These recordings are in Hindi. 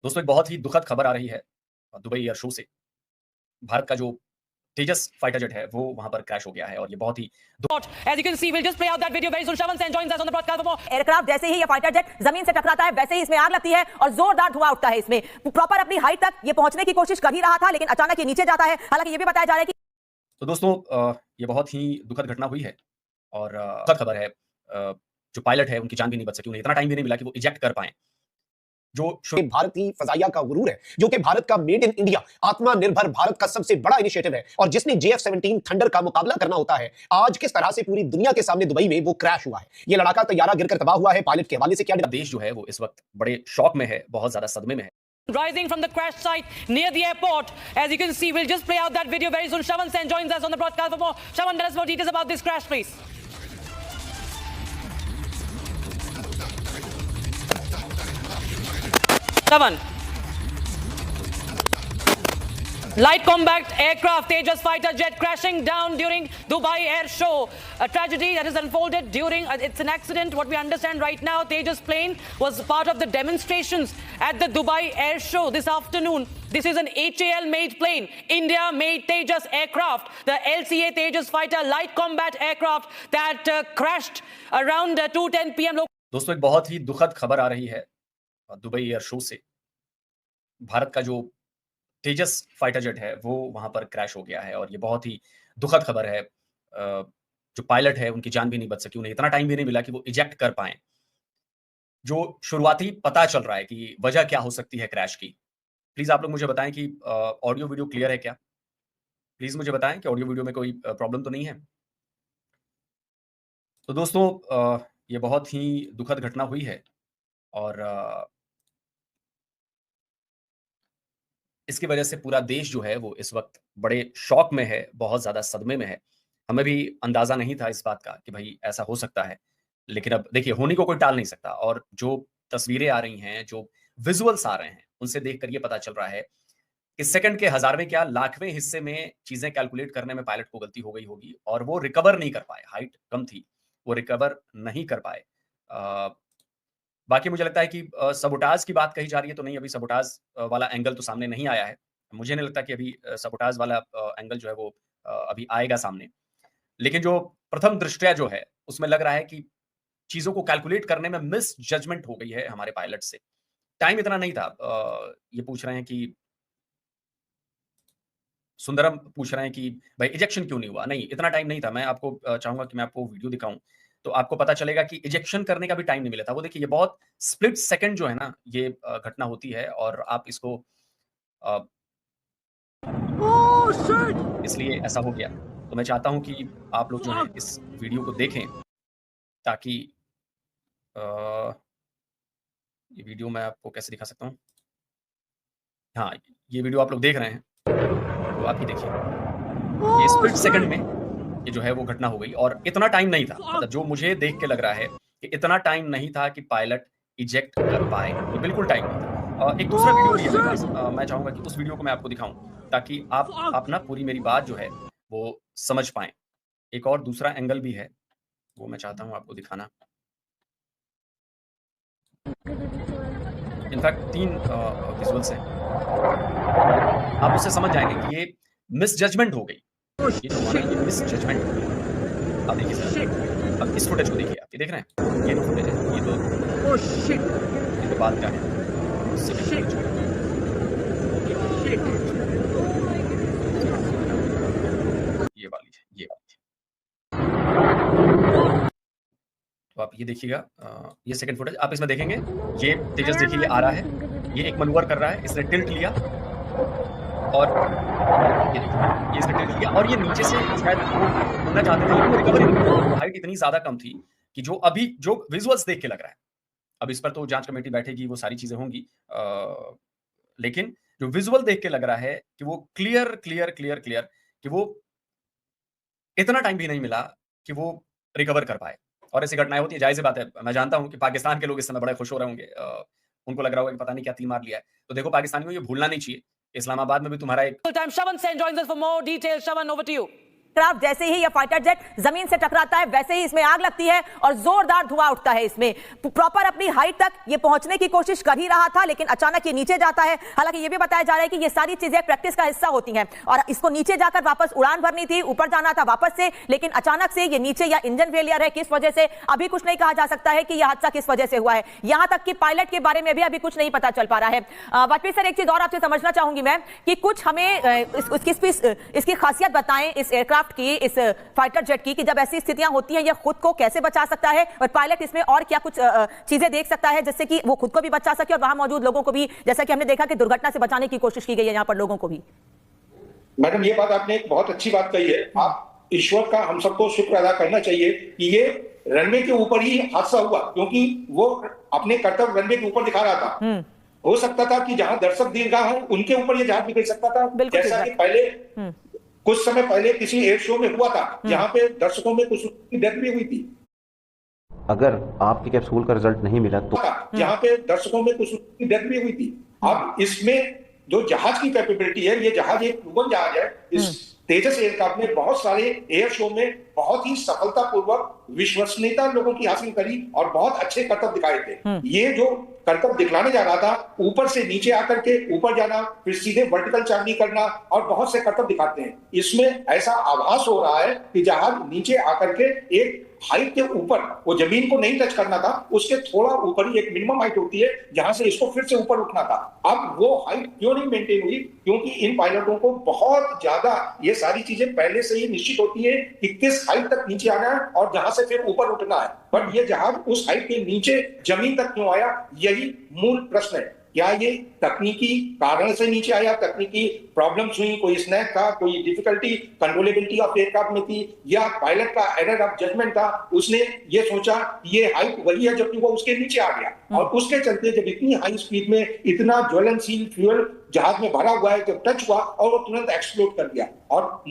दोस्तों एक बहुत ही दुखद खबर आ रही है दुबई एयर शो से। भारत का जो तेजस फाइटर जेट है वो वहां पर क्रैश हो गया है और ये बहुत ही As you can see, we'll just play out that video very soon. Shravan Sen joins us on the broadcast for more. Aircraft जैसे ही ये फाइटर जेट जमीन से टकराता है वैसे ही इसमें आग लगती है और जोरदार धुआं उठता है। इसमें प्रॉपर अपनी हाइट तक ये पहुंचने की कोशिश कर ही रहा था, लेकिन अचानक ये नीचे जाता है। हालांकि ये भी बताया जा रहा है कि तो दोस्तों ये बहुत ही दुखद घटना हुई है और दुखद खबर है। जो पायलट है उनकी जान भी नहीं बच सकी, उन्हें इतना टाइम भी नहीं मिला कि वो इजेक्ट कर पाए। जो भारतीय फजाइया का गुरूर है, जो कि भारत का मेड इन इंडिया आत्मनिर्भर भारत का सबसे बड़ा इनिशिएटिव है और जिसने JF-17 थंडर का मुकाबला करना होता है, आज किस तरह से पूरी दुनिया के सामने दुबई में वो क्रैश हुआ है। ये लड़ाका तैयारा गिरकर तबाह हुआ है। पायलट के हवाले से क्या देश जो है वो इस वक्त बड़े शौक में है, बहुत ज्यादा सदमे में है। Rising from the crash site near the airport. As you can see, we'll just play out that video very soon. Shravan Sen joins us on the broadcast for more. Shravan, tell us more details about this crash, please. Shravan. Light combat aircraft Tejas fighter jet crashing down during Dubai Air Show. A tragedy that has unfolded during, it's an accident. What we understand right now, Tejas plane was part of the demonstrations at the Dubai Air Show this afternoon. This is an HAL made plane, India made Tejas aircraft, the LCA Tejas fighter light combat aircraft that crashed around 2:10 p.m. दोस्तों एक बहुत ही दुखद खबर आ रही है दुबई एयर शो से। भारत का जो तेजस फाइटर जेट है वो वहां पर क्रैश हो गया है और ये बहुत ही दुखद खबर है। जो पायलट है उनकी जान भी नहीं बच सकी, उन्हें इतना टाइम भी नहीं मिला कि वो इजेक्ट कर पाए। जो शुरुआती पता चल रहा है कि वजह क्या हो सकती है क्रैश की। प्लीज आप लोग मुझे बताएं कि ऑडियो वीडियो क्लियर है क्या। प्लीज मुझे बताएं कि ऑडियो वीडियो में कोई प्रॉब्लम तो नहीं है। तो दोस्तों ये बहुत ही दुखद घटना हुई है और इसकी वजह से पूरा देश जो है वो इस वक्त बड़े शौक में है, बहुत ज़्यादा सदमे में है। हमें भी अंदाज़ा नहीं था इस बात का कि भई ऐसा हो सकता है। लेकिन अब देखिए होने को कोई टाल नहीं सकता और जो तस्वीरें आ रही हैं, जो विज़ुअल्स आ रहे हैं, उनसे देखकर ये पता चल रहा है कि सेकंड के हज़ारवें क्या लाखवें हिस्से में चीज़ें कैलकुलेट करने में पायलट को गलती हो गई होगी और वो रिकवर नहीं कर पाए। हाइट कम थी, वो रिकवर नहीं कर पाए। बाकी मुझे लगता है कि सबोटाज की बात कही जा रही है तो नहीं, अभी सबोटाज वाला एंगल तो सामने नहीं आया है। मुझे नहीं लगता कि अभी सबोटाज वाला एंगल जो है वो अभी आएगा सामने। लेकिन जो प्रथम दृष्टया जो है, उसमें लग रहा है कि चीज़ों को कैलकुलेट करने में मिस जजमेंट हो गई है हमारे पायलट से। टाइम इतना नहीं था। ये पूछ रहे हैं कि सुंदरम पूछ रहे हैं कि भाई इजेक्शन क्यों नहीं हुआ? नहीं, इतना टाइम नहीं था। मैं आपको चाहूँगा कि मैं आपको वीडियो दिखाऊँ, तो आपको पता चलेगा कि इजेक्शन करने का भी टाइम नहीं मिला था। वो देखिए ये बहुत स्प्लिट सेकंड जो है ना, ये घटना होती है और आप इसको अ, इसलिए ऐसा हो गया। तो मैं चाहता हूँ कि आप लोग जो हैं इस वीडियो को देखें ताकि अ, ये वीडियो मैं आपको कैसे दिखा सकता हूँ? हाँ, ये वीडियो आप लोग देख रहे हैं, तो आप ये देखिए। ये स्प्लिट सेकंड में ये जो है वो घटना हो गई और इतना टाइम नहीं था। मतलब जो मुझे देख के लग रहा है कि इतना टाइम नहीं था कि पायलट इजेक्ट कर पाए। ये बिल्कुल टाइम नहीं था। एक दूसरा वीडियो भी है मेरे पास। मैं चाहूँगा कि उस वीडियो को मैं आपको दिखाऊँ ताकि आप ना पूरी मेरी बात जो है वो समझ पाएँ। एक और दूसरा एंगल भी है, वो मैं चाहता हूँ आपको दिखाना। इनफैक्ट 3 विजुअल्स हैं। आप उससे समझ जाएँगे कि ये मिसजजमेंट हो गई। ये जो हुआ ना, ये मिसजजमेंट हो गई। आप देखिए ज़रा, अब इस फुटेज को देखिए आप, ये देख रहे हैं? ये जो फुटेज है, ये तो बात का है। सेकंड फुटेज है। ये वाली है, ये वाली है। तो आप ये देखिएगा, ये सेकंड फुटेज आप इसमें देखेंगे, ये तेजस देखिए ये आ रहा है, ये एक मैन्यूवर कर रहा है, इसने टिल्ट लिया और ये देखिए, ये इसने टिल्ट लिया और ये नीचे से शायद वो उड़ना चाहते थे लेकिन वो रिकवर ही नहीं कर पाए। हाइट इतनी ज़्यादा कम थी कि जो विजुअल्स देख के लग रहा है। अब इस पर तो जाँच कमेटी बैठेगी, वो सारी चीज़ें होंगी। लेकिन जो विजुअल देख के लग रहा है कि वो क्लियर कि वो इतना टाइम भी नहीं मिला कि वो रिकवर कर पाए और ऐसी घटनाएँ होती हैं, ज़ाहिर-सी बात है। मैं जानता हूँ कि पाकिस्तान के लोग इस समय बड़े खुश हो रहे होंगे। उनको लग रहा होगा कि पता नहीं क्या तीर मार लिया है। तो देखो पाकिस्तानियों को ये भूलना नहीं चाहिए। इस्लामाबाद में भी तुम्हारा एक Time Shravan Sen joins us for more details. Shravan, over to you. Aircraft जैसे ही ये फाइटर जेट जमीन से टकराता है वैसे ही इसमें आग लगती है और जोरदार धुआं उठता है। इसमें प्रॉपर अपनी हाइट तक ये पहुंचने की कोशिश कर ही रहा था, लेकिन अचानक ये नीचे जाता है। हालांकि ये भी बताया जा रहा है कि ये सारी चीजें प्रैक्टिस का हिस्सा होती हैं और इसको नीचे जाकर वापस उड़ान भरनी थी, ऊपर जाना था वापस से, लेकिन अचानक से ये नीचे या इंजन फेलियर है, किस वजह से अभी कुछ नहीं कहा जा सकता है कि यह हादसा किस वजह से हुआ है। यहां तक कि पायलट के बारे में भी अभी कुछ नहीं पता चल पा रहा है। वाजपेयी सर, एक चीज और आपसे समझना चाहूंगी मैं कि कुछ हमें इसकी खासियत बताएं इस एयरक्राफ्ट की, इस फाइटर जेट की, कि जब ऐसी स्थितियां होती हैं ये खुद को कैसे बचा सकता है और पायलट इसमें और क्या कुछ चीजें देख सकता है जिससे कि वो खुद को भी बचा सके और वहां मौजूद लोगों को भी, जैसा कि हमने देखा कि दुर्घटना से बचाने की कोशिश की गई है यहां पर लोगों को भी। मैडम, ये बात आपने एक बहुत अच्छी बात कही है। आप ईश्वर का हम सबको शुक्र अदा करना चाहिए कि ये रनवे के ऊपर ही हादसा हुआ, क्योंकि वो अपने कर्तव्य रनवे के ऊपर दिखा रहा था। हो सकता था कि जहां दर्शक दीर्घा है उनके ऊपर ये जहाज निकल सकता था, जैसा कि पहले कुछ समय पहले किसी एयर शो में हुआ था जहां पे दर्शकों में कुछ की डेथ भी हुई थी। अगर आपकी कैप्सूल का रिजल्ट नहीं मिला तो जहां पे दर्शकों में कुछ की डेथ भी हुई थी। अब इसमें जो जहाज की कैपेबिलिटी है, ये जहाज एक प्रूवन जहाज है। इस तेजस एयरक्राफ्ट ने बहुत सारे एयर शो में बहुत ही सफलतापूर्वक विश्वसनीयता लोगों की हासिल करी और बहुत अच्छे करतब दिखाए थे। ये जो करतब दिखलाने जा रहा था, ऊपर से नीचे आकर के ऊपर जाना, फिर सीधे वर्टिकल चांदी करना और बहुत से करतब दिखाते हैं। इसमें ऐसा आभास हो रहा है कि जहाज नीचे आकर के एक हाइट के ऊपर, वो जमीन को नहीं टच करना था, उसके थोड़ा ऊपर ही एक मिनिमम हाइट होती है जहां से इसको फिर से ऊपर उठना था। अब वो हाइट क्यों नहीं मेंटेन हुई? क्योंकि इन पायलटों को बहुत ज्यादा ये सारी चीजें पहले से ही निश्चित होती है कि किस हाइट तक नीचे आना है और जहां से फिर ऊपर उठना है। बट ये जहाज उस हाइट के नीचे जमीन तक क्यों आया, यही मूल प्रश्न है। क्या ये तकनीकी कारण से नीचे आया, तकनीकी प्रॉब्लम्स हुई, कोई स्नैक था, कोई डिफिकल्टी कंट्रोलेबिलिटी ऑफ एयरक्राफ्ट में थी, या पायलट का एरर ऑफ जजमेंट था, उसने ये सोचा ये हाइट वही है जबकि वो उसके नीचे आ गया और उसके चलते जब इतनी हाई स्पीड में इतना ज्वलनशील फ्यूल जहाज में भरा हुआ है, जब टच हुआ और वो तुरंत एक्सप्लोड कर दिया। और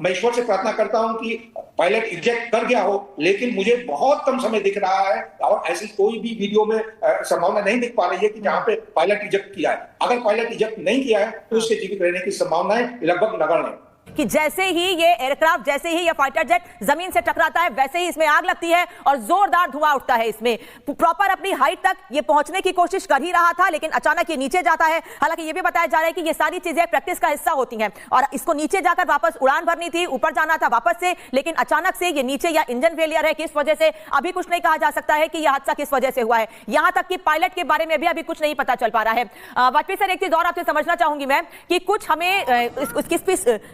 मैं ईश्वर से प्रार्थना करता हूं कि पायलट इजेक्ट कर गया हो, लेकिन मुझे बहुत कम समय दिख रहा है और ऐसी कोई भी वीडियो में संभावना नहीं दिख पा रही है कि जहां पे पायलट इजेक्ट किया है। अगर पायलट इजेक्ट नहीं किया है तो उसके जीवित रहने की संभावनाएं लगभग नगण्य है। कि जैसे ही ये एयरक्राफ्ट, जैसे ही ये फाइटर जेट जमीन से टकराता है वैसे ही इसमें आग लगती है और जोरदार धुआं उठता है। इसमें प्रॉपर अपनी हाइट तक ये पहुंचने की कोशिश कर ही रहा था, लेकिन अचानक ये नीचे जाता है। हालांकि ये भी बताया जा रहा है कि ये सारी चीजें प्रैक्टिस का हिस्सा होती हैं और इसको नीचे जाकर वापस उड़ान भरनी थी, ऊपर जाना था वापस से, लेकिन अचानक से ये नीचे या इंजन फेलियर है, किस वजह से अभी कुछ नहीं कहा जा सकता है कि यह हादसा किस वजह से हुआ है। यहां तक कि पायलट के बारे में भी अभी कुछ नहीं पता चल पा रहा है। वाजपेयी सर, एक चीज और आपसे समझना चाहूंगी मैं कि कुछ हमें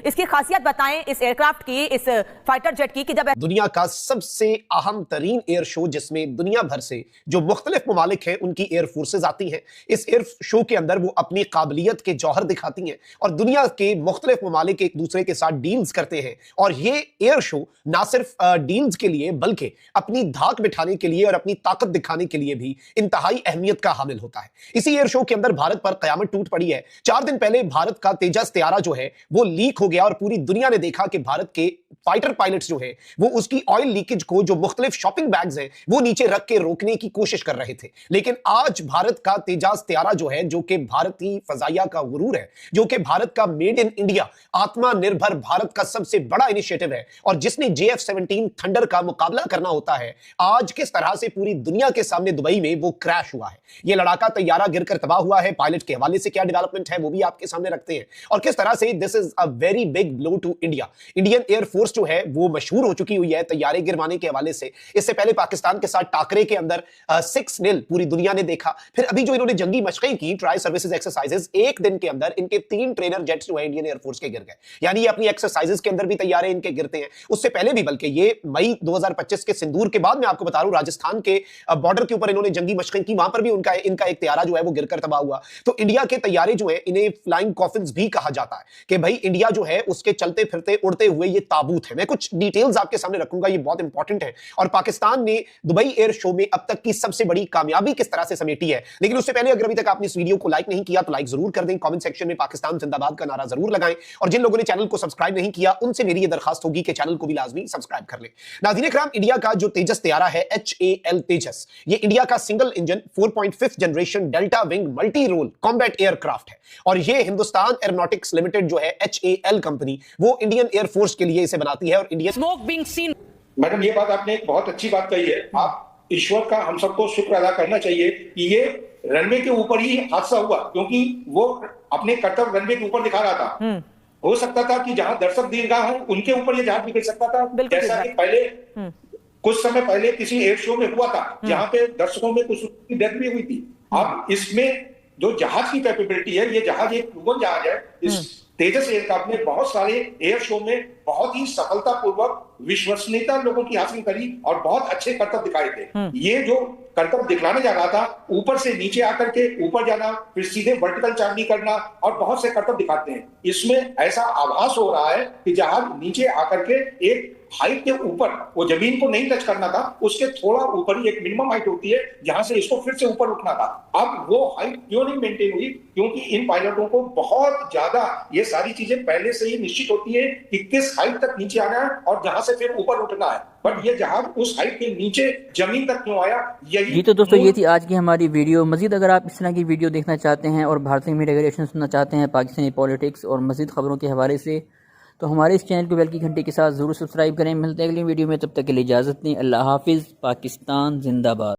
इसकी खासियत बताएं इस एयरक्राफ्ट की, इस फाइटर जेट की, कि जब दुनिया का सबसे अहम तरीन एयर शो जिसमें दुनिया भर से जो मुख्तलिफ ममालिक हैं उनकी एयर फोर्सेज आती हैं। इस एयर शो के अंदर वो अपनी काबिलियत के जौहर दिखाती हैं और दुनिया के मुख्तलिफ ममालिक एक दूसरे के साथ डील्स करते हैं। और ये एयर शो ना सिर्फ डील्स के लिए बल्कि अपनी धाक बिठाने के लिए और अपनी ताकत दिखाने के लिए भी इंतहाई अहमियत का हामिल होता है। इसी एयर शो के अंदर भारत पर कयामत टूट पड़ी है। 4 दिन पहले भारत का तेजस तैयारा जो है वो लीक हो गया और पूरी दुनिया ने देखा कि भारत के फाइटर पायलट्स जो है वो उसकी ऑयल लीकेज को, जो मुख्तलिफ शॉपिंग बैग्स हैं, वो नीचे रख के रोकने की कोशिश कर रहे थे। लेकिन आज भारत का तेजस तैयारा जो है, जो कि भारतीय फजाइया का गुरूर है, जो कि भारत का मेड इन इंडिया आत्मनिर्भर भारत का सबसे बड़ा इनिशिएटिव है और जिसने JF-17 थंडर का मुकाबला करना होता है, आज किस तरह से पूरी दुनिया के सामने दुबई में वो क्रैश हुआ है। ये लड़ाका तैयारा गिरकर तबाह हुआ है। पायलट के हवाले से क्या डेवलपमेंट है वो भी आपके सामने रखते हैं और किस तरह से this is a very big blow to India. Indian air force जो है वो मशहूर हो चुकी हुई है तैयारे गिरवाने के हवाले से। इससे पहले पाकिस्तान के साथ टाकरे के अंदर 6-0 पूरी दुनिया ने देखा। फिर अभी जो इन्होंने जंगी मशक़ें की, ट्राई सर्विसेज एक्सरसाइजेस, एक दिन के अंदर इनके 3 ट्रेनर जेट्स जो है इंडियन एयर फोर्स के गिर गए। यानी ये अपनी एक्सरसाइजेस के अंदर भी तैयारे इनके गिरते हैं। उससे पहले भी, बल्कि ये मई 2025 के सिंदूर के बाद मैं आपको बता रहा हूं, राजस्थान के बॉर्डर के ऊपर इन्होंने जंगी मशक़ें की, वहां पर भी इनका एक तैयारा जो है वो गिरकर तबाह हुआ। तो इंडिया के तैयारे जो है इन्हें फ्लाइंग कॉफिन्स भी कहा जाता है कि भाई इंडिया जो है उसके चलते फिरते उड़ते हुए ये ताबूत है। मैं कुछ डिटेल्स आपके सामने रखूंगा, ये बहुत इंपॉर्टेंट है। और पाकिस्तान ने दुबई एयर शो में अब तक की सबसे बड़ी कामयाबी किस तरह से समेटी है। लेकिन उससे पहले अगर अभी तक आपने इस वीडियो को लाइक नहीं किया तो लाइक जरूर कर दें, कमेंट सेक्शन में पाकिस्तान जिंदाबाद का नारा जरूर लगाएं और जिन लोगों ने चैनल को सब्सक्राइब नहीं किया उनसे मेरी ये दरखास्त होगी कि चैनल को भी लाजमी सब्सक्राइब कर लें। नाज़रीन इकराम, इंडिया का जो तेजस तैयारा है HAL तेजस, ये इंडिया का single engine 4.5 generation delta wing multi role combat aircraft है और ये हिंदुस्तान एरोनॉटिक्स लिमिटेड जो है HAL कंपनी कंपनी वो इंडियन एयरफोर्स के लिए इसे बनाती है और Indian Smoke being seen. Madam, ये बात आपने एक बहुत अच्छी बात कही है। आप ईश्वर का हम सबको शुक्र अदा करना चाहिए कि ये रनवे के ऊपर ही हादसा हुआ, क्योंकि वो अपने कर्तव्य रनवे के ऊपर दिखा रहा था। हो सकता था कि जहां दर्शक दीर्घा है उनके ऊपर ये जहाज निकल सकता था, जैसा कि पहले कुछ समय पहले किसी एयर शो में हुआ था जहां पे दर्शकों में कुछ की डेथ भी हुई थी। अब इसमें जो जहाज की कैपेबिलिटी है, ये जहाज एक प्रूवन जहाज है। इस तेजस एयरक्राफ्ट ने बहुत सारे एयर शो में बहुत ही सफलतापूर्वक विश्वसनीयता लोगों की हासिल करी और बहुत अच्छे करतब दिखाए थे। ये जो करतब दिखलाने जा रहा था, ऊपर से नीचे आकर के ऊपर जाना, फिर सीधे वर्टिकल चार्नी करना और बहुत से करतब दिखाते हैं। इसमें ऐसा आभास हो रहा है कि जहाज नीचे आकर के एक हाइट के ऊपर, वो जमीन को नहीं टच करना था, उसके थोड़ा ऊपर ही एक मिनिमम हाइट होती है जहां से इसको फिर से ऊपर उठना था। अब वो हाइट क्यों नहीं मेंटेन हुई? क्योंकि इन पायलटों को बहुत ज्यादा ये सारी चीजें पहले से ही निश्चित होती है कि किस हाइट तक नीचे आना है और जहां से फिर ऊपर उठना है। बट ये जहाज उस हाइट के नीचे जमीन तक क्यों आया? यही जी तो दोस्तों ये थी आज की हमारी वीडियो। मजीद अगर आप इस तरह की वीडियो देखना चाहते हैं और भारतीय मीडिया रेगुलेशन सुनना चाहते हैं पाकिस्तानी पॉलिटिक्स और मजीद खबरों के हवाले से, तो हमारे इस चैनल को बेल की घंटी के साथ ज़रूर सब्सक्राइब करें। मिलते हैं अगली वीडियो में, तब तक के लिए इजाज़त दें। अल्लाह हाफिज़। पाकिस्तान जिंदाबाद।